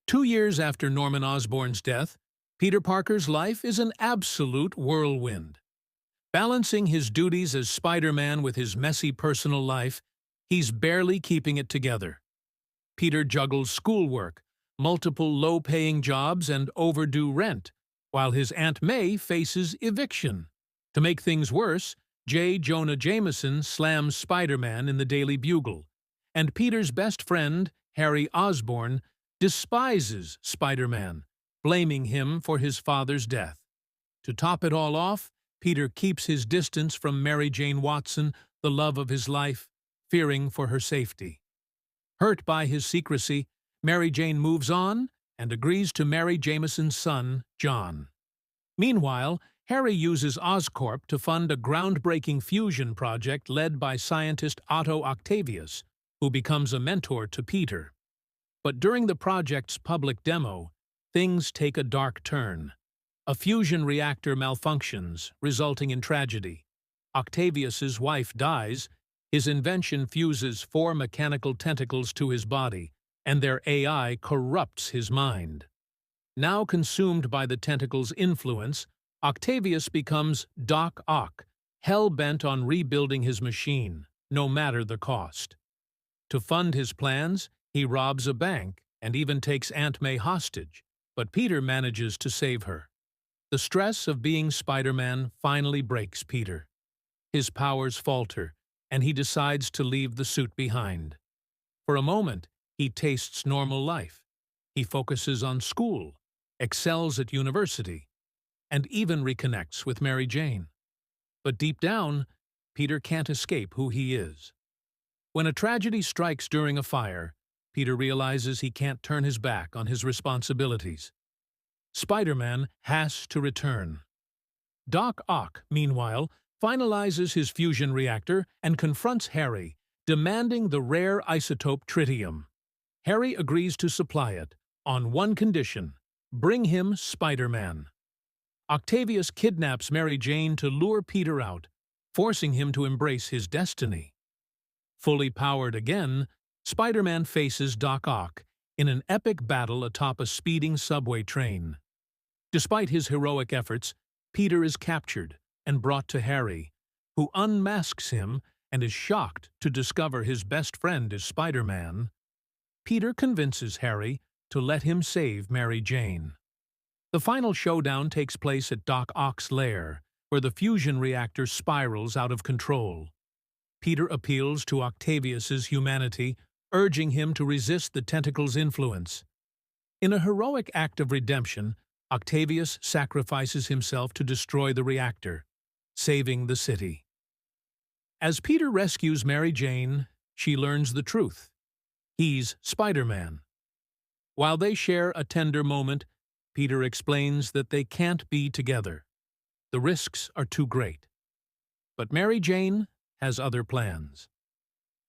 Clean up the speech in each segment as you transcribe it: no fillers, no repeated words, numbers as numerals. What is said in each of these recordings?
2 years after Norman Osborn's death, Peter Parker's life is an absolute whirlwind. Balancing his duties as Spider-Man with his messy personal life, he's barely keeping it together. Peter juggles schoolwork, multiple low-paying jobs, and overdue rent, while his Aunt May faces eviction. To make things worse, J. Jonah Jameson slams Spider-Man in the Daily Bugle, and Peter's best friend, Harry Osborn, despises Spider-Man, blaming him for his father's death. To top it all off, Peter keeps his distance from Mary Jane Watson, the love of his life, fearing for her safety. Hurt by his secrecy, Mary Jane moves on and agrees to marry Jameson's son, John. Meanwhile, Harry uses Oscorp to fund a groundbreaking fusion project led by scientist Otto Octavius, who becomes a mentor to Peter. But during the project's public demo, things take a dark turn. A fusion reactor malfunctions, resulting in tragedy. Octavius's wife dies, his invention fuses 4 mechanical tentacles to his body, and their AI corrupts his mind. Now consumed by the tentacles' influence, Octavius becomes Doc Ock, hell-bent on rebuilding his machine, no matter the cost. To fund his plans, he robs a bank and even takes Aunt May hostage, but Peter manages to save her. The stress of being Spider-Man finally breaks Peter. His powers falter, and he decides to leave the suit behind. For a moment, he tastes normal life. He focuses on school, excels at university, and even reconnects with Mary Jane. But deep down, Peter can't escape who he is. When a tragedy strikes during a fire, Peter realizes he can't turn his back on his responsibilities. Spider-Man has to return. Doc Ock, meanwhile, finalizes his fusion reactor and confronts Harry, demanding the rare isotope tritium. Harry agrees to supply it, on one condition: bring him Spider-Man. Octavius kidnaps Mary Jane to lure Peter out, forcing him to embrace his destiny. Fully powered again, Spider-Man faces Doc Ock in an epic battle atop a speeding subway train. Despite his heroic efforts, Peter is captured and brought to Harry, who unmasks him and is shocked to discover his best friend is Spider-Man. Peter convinces Harry to let him save Mary Jane. The final showdown takes place at Doc Ock's lair, where the fusion reactor spirals out of control. Peter appeals to Octavius's humanity, urging him to resist the tentacle's influence. In a heroic act of redemption, Octavius sacrifices himself to destroy the reactor, saving the city. As Peter rescues Mary Jane, she learns the truth. He's Spider-Man. While they share a tender moment, Peter explains that they can't be together. The risks are too great. But Mary Jane has other plans.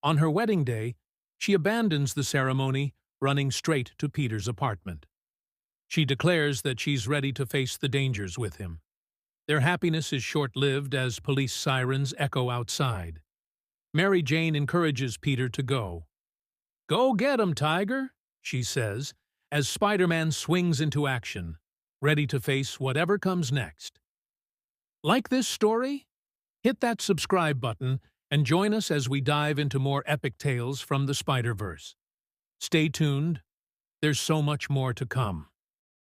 On her wedding day, she abandons the ceremony, running straight to Peter's apartment. She declares that she's ready to face the dangers with him. Their happiness is short-lived as police sirens echo outside. Mary Jane encourages Peter to go. "Go get 'em, Tiger," she says, as Spider-Man swings into action, ready to face whatever comes next. Like this story? Hit that subscribe button and join us as we dive into more epic tales from the Spider-Verse. Stay tuned. There's so much more to come.